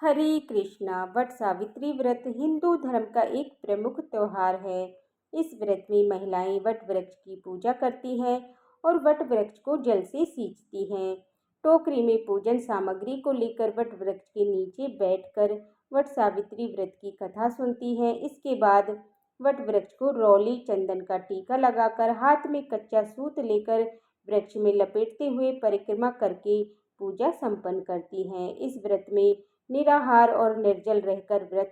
हरे कृष्णा। वट सावित्री व्रत हिंदू धर्म का एक प्रमुख त्योहार है। इस व्रत में महिलाएं वट वृक्ष की पूजा करती हैं और वट वृक्ष को जल से सींचती हैं। टोकरी में पूजन सामग्री को लेकर वट वृक्ष के नीचे बैठकर वट सावित्री व्रत की कथा सुनती हैं। इसके बाद वट वृक्ष को रौली चंदन का टीका लगाकर हाथ में कच्चा सूत लेकर वृक्ष में लपेटते हुए परिक्रमा करके पूजा संपन्न करती हैं। इस व्रत में निराहार और निर्जल रहकर व्रत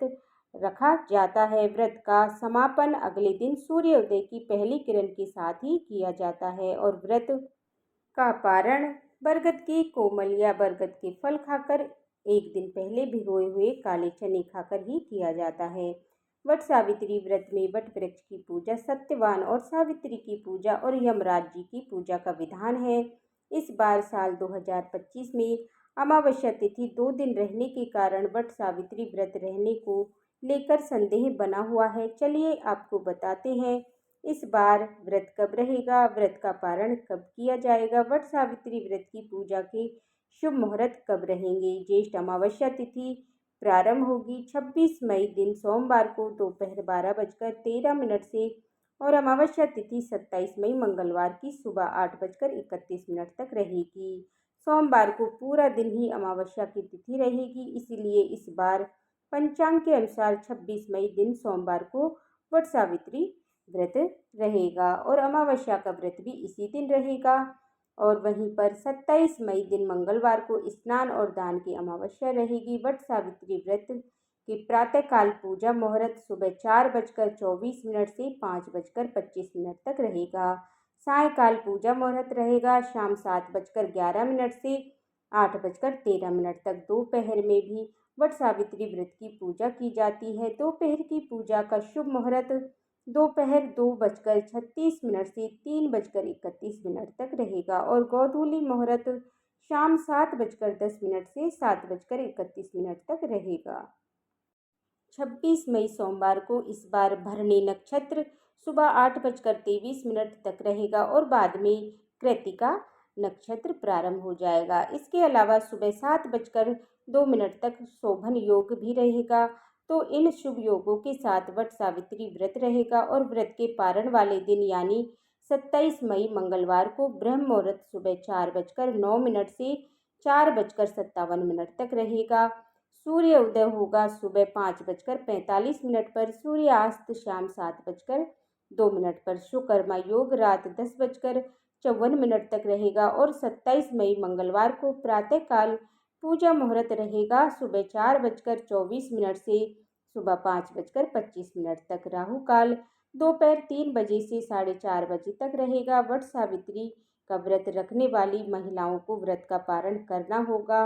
रखा जाता है। व्रत का समापन अगले दिन सूर्योदय की पहली किरण के साथ ही किया जाता है और व्रत का पारण बरगद की कोमल या बरगद के फल खाकर एक दिन पहले भिगोए हुए काले चने खाकर ही किया जाता है। वट सावित्री व्रत में वट वृक्ष की पूजा, सत्यवान और सावित्री की पूजा और यमराज जी की पूजा का विधान है। इस बार साल 2025 में अमावस्या तिथि 2 दिन रहने के कारण वट सावित्री व्रत रहने को लेकर संदेह बना हुआ है। चलिए आपको बताते हैं इस बार व्रत कब रहेगा, व्रत का पारण कब किया जाएगा, वट सावित्री व्रत की पूजा के शुभ मुहूर्त कब रहेंगे। ज्येष्ठ अमावस्या तिथि प्रारंभ होगी 26 मई दिन सोमवार को दोपहर 12:13 से और अमावस्या तिथि 27 मई मंगलवार की सुबह 8:31 तक रहेगी। सोमवार को पूरा दिन ही अमावस्या की तिथि रहेगी, इसीलिए इस बार पंचांग के अनुसार 26 मई दिन सोमवार को वट सावित्री व्रत रहेगा और अमावस्या का व्रत भी इसी दिन रहेगा। और वहीं पर 27 मई दिन मंगलवार को स्नान और दान की अमावस्या रहेगी। वट सावित्री व्रत के प्रातःकाल पूजा मुहूर्त सुबह 4:24 से 5:25 तक रहेगा। सायंकाल पूजा मुहूर्त रहेगा शाम 7:11 से 8:13 तक। दोपहर में भी वट सावित्री व्रत की पूजा की जाती है। दोपहर की पूजा का शुभ मुहूर्त दोपहर 2:36 से 3:31 तक रहेगा और गोधूली मुहूर्त शाम 7:10 से 7:31 तक रहेगा। 26 मई सोमवार को इस बार भरणी नक्षत्र सुबह 8:23 तक रहेगा और बाद में कृत्तिका नक्षत्र प्रारंभ हो जाएगा। इसके अलावा सुबह 7:02 तक शोभन योग भी रहेगा। तो इन शुभ योगों के साथ वट सावित्री व्रत रहेगा और व्रत के पारण वाले दिन यानी 27 मई मंगलवार को ब्रह्म मुहूर्त सुबह 4:09 से 4:57 तक रहेगा। सूर्य उदय होगा सुबह 5:45 पर, सूर्यास्त शाम 7:02 पर। सुकर्मा योग रात 10:54 तक रहेगा और 27 मई मंगलवार को प्रातःकाल पूजा मुहूर्त रहेगा सुबह 4:24 से सुबह 5:25 तक। राहु काल दोपहर 3 बजे से 4:30 बजे तक रहेगा। वट सावित्री का व्रत रखने वाली महिलाओं को व्रत का पारण करना होगा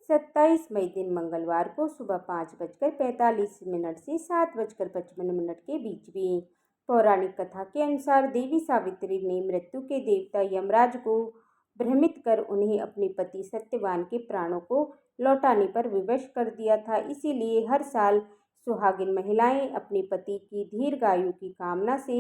27 मई दिन मंगलवार को सुबह 5:45 से 7:55 के बीच में। पौराणिक कथा के अनुसार देवी सावित्री ने मृत्यु के देवता यमराज को भ्रमित कर उन्हें अपने पति सत्यवान के प्राणों को लौटाने पर विवश कर दिया था। इसीलिए हर साल सुहागिन महिलाएं अपने पति की दीर्घायु की कामना से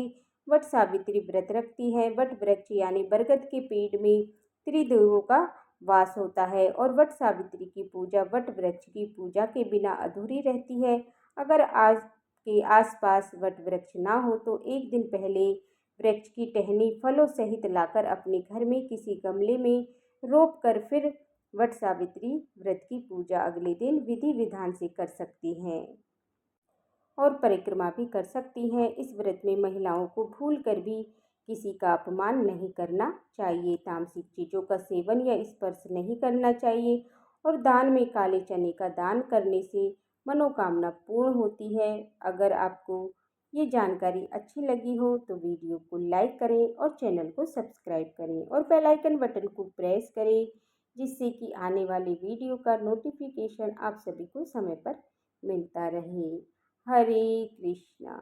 वट सावित्री व्रत रखती हैं। वट वृक्ष यानी बरगद के पेड़ में त्रिदेवों का वास होता है और वट सावित्री की पूजा वट वृक्ष की पूजा के बिना अधूरी रहती है। अगर आज के आसपास वट वृक्ष ना हो तो एक दिन पहले वृक्ष की टहनी फलों सहित लाकर अपने घर में किसी गमले में रोप कर फिर वट सावित्री व्रत की पूजा अगले दिन विधि विधान से कर सकती हैं और परिक्रमा भी कर सकती हैं। इस व्रत में महिलाओं को भूल कर भी किसी का अपमान नहीं करना चाहिए, तामसिक चीज़ों का सेवन या स्पर्श नहीं करना चाहिए और दान में काले चने का दान करने से मनोकामना पूर्ण होती है। अगर आपको ये जानकारी अच्छी लगी हो तो वीडियो को लाइक करें और चैनल को सब्सक्राइब करें और बेल आइकन बटन को प्रेस करें, जिससे कि आने वाले वीडियो का नोटिफिकेशन आप सभी को समय पर मिलता रहे। हरे कृष्णा।